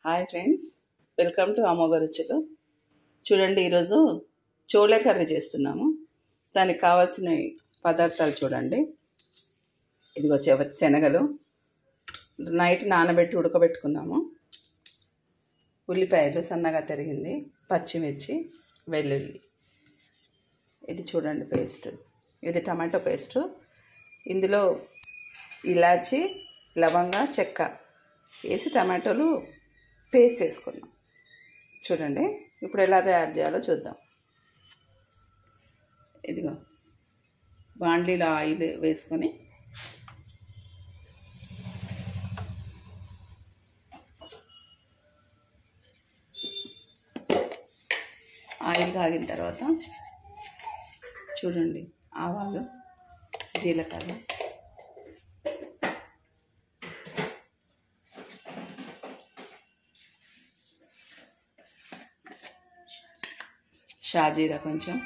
Hi friends, welcome to Amogha రుచులు. చూడండి, ఈరోజు చోళే కర్రీ చేస్తున్నాము. దానికి కావాల్సిన పదార్థాలు చూడండి. ఇదిగో శనగలు నైట్ నానబెట్టి ఉడకబెట్టుకున్నాము. ఉల్లిపాయలు సన్నగా తరిగింది, పచ్చిమిర్చి, వెల్లుల్లి. ఇది చూడండి పేస్ట్, ఇది టమాటో పేస్ట్. ఇందులో ఇలాచి, లవంగ, చెక్క వేసి టమాటోలు పేస్ట్ చేసుకున్నాం. చూడండి, ఇప్పుడు ఎలా తయారు చేయాలో చూద్దాం. ఇదిగో బాండ్లీలో ఆయిల్ వేసుకొని ఆయిల్ కాగిన తర్వాత చూడండి, ఆవాలు, జీలకర్ర, షాజీరా, కొంచెం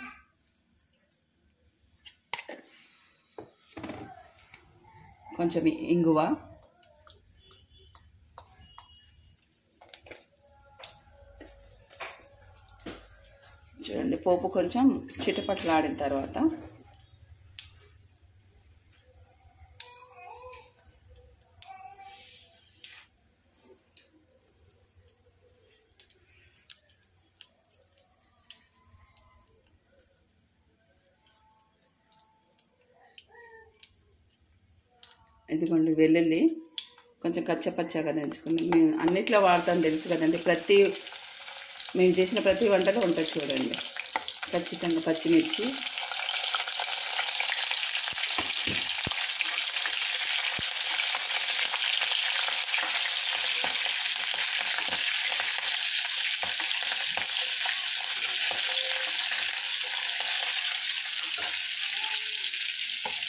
ఇంగువ, చూడండి. పోపు కొంచెం చిటపటలాడిన తర్వాత ఇదిగోండి వెల్లుల్లి కొంచెం కచ్చపచ్చగా దంచుకుని, మేము అన్నిట్లో వాడతాం తెలుసు కదండి. మేము చేసిన ప్రతి వంటలో ఉంటుంది చూడండి. ఖచ్చితంగా పచ్చిమిర్చి,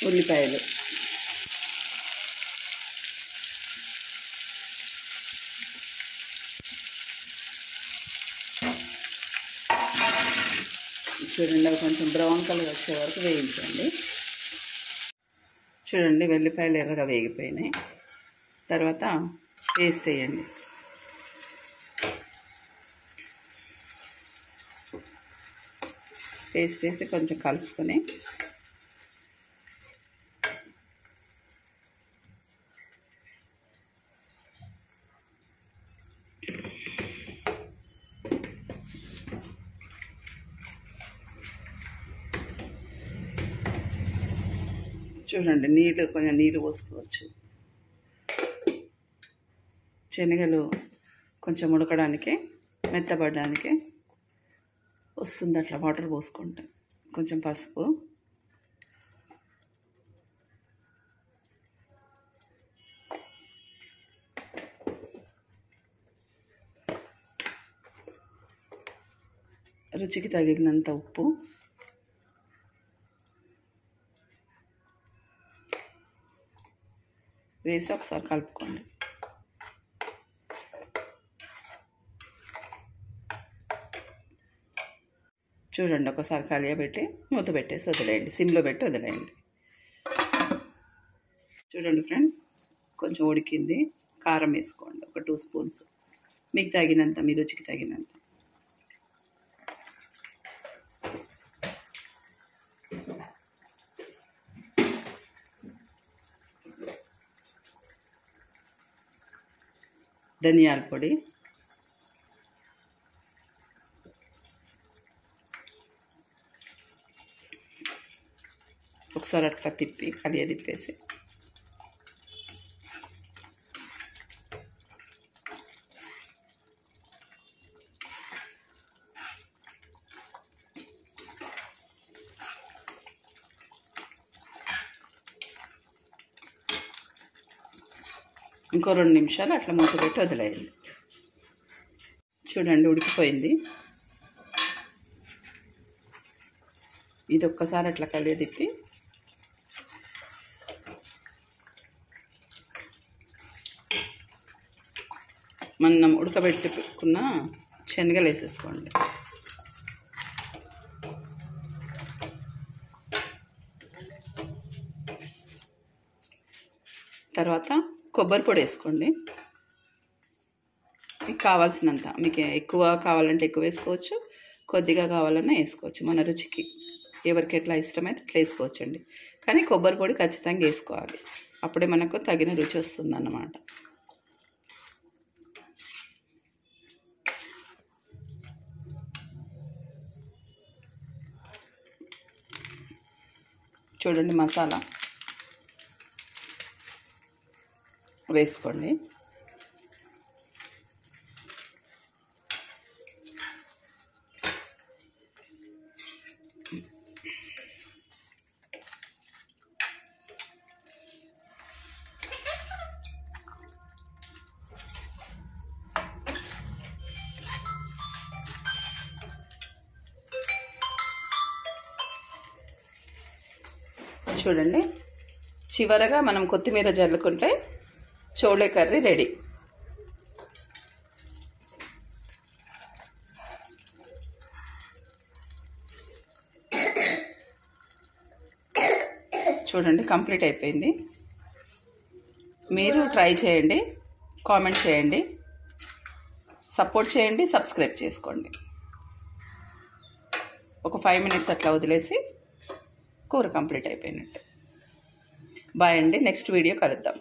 ఉల్లిపాయలు, చూడండి. అవి కొంచెం బ్రౌన్ కలర్ వచ్చే వరకు వేయించండి. చూడండి, వెల్లిపాయలు ఎర్రగా వేగిపోయినాయి. తర్వాత పేస్ట్ వేయండి. పేస్ట్ వేసి కొంచెం కలుపుకొని చూడండి, కొంచెం నీళ్ళు పోసుకోవచ్చు. శనగలు కొంచెం ఉడకడానికి, మెత్తబడడానికి వస్తుంది. అట్లా వాటర్ పోసుకుంటే కొంచెం పసుపు, రుచికి తగినంత ఉప్పు, వేసి ఒకసారి కలుపుకోండి. చూడండి, ఒకసారి కలియబెట్టి మూత పెట్టేసి వదిలేయండి. సిమ్లో పెట్టి వదిలేయండి. చూడండి ఫ్రెండ్స్, కొంచెం ఉడికింది. కారం వేసుకోండి, ఒక 2 స్పూన్స్, మీకు తగినంత, మీ రుచికి తగినంత. ధనియాల పొడి, ఒకసారి అట్లా తిప్పేసి ఇంకో 2 నిమిషాలు అట్లా మూత పెట్టి వదిలేయండి. చూడండి, ఉడికిపోయింది. ఇది ఒక్కసారి అట్లా తిప్పి మనం ఉడకబెట్టుకున్న శనగలు వేసేసుకోండి. తర్వాత కొబ్బరి పొడి వేసుకోండి. మీకు కావాల్సినంత, మీకు ఎక్కువ కావాలంటే ఎక్కువ వేసుకోవచ్చు, కొద్దిగా కావాలన్నా వేసుకోవచ్చు, మన రుచికి ఎవరికి ఎట్లా ఇష్టమైతే అట్లా వేసుకోవచ్చండి. కానీ కొబ్బరి పొడి ఖచ్చితంగా వేసుకోవాలి, అప్పుడే మనకు తగిన రుచి వస్తుందన్నమాట. చూడండి మసాలా వేసుకోండి. చూడండి చివరగా మనం కొత్తిమీర జల్లుకుంటే చోలే కర్రీ రెడీ. చూడండి కంప్లీట్ అయిపోయింది. మీరు ట్రై చేయండి, కామెంట్ చేయండి, సపోర్ట్ చేయండి, సబ్స్క్రైబ్ చేసుకోండి. ఒక 5 minutes అట్లా వదిలేసి కూర కంప్లీట్ అయిపోయినట్టు. బాయ్ అండి, నెక్స్ట్ వీడియో కలుద్దాం.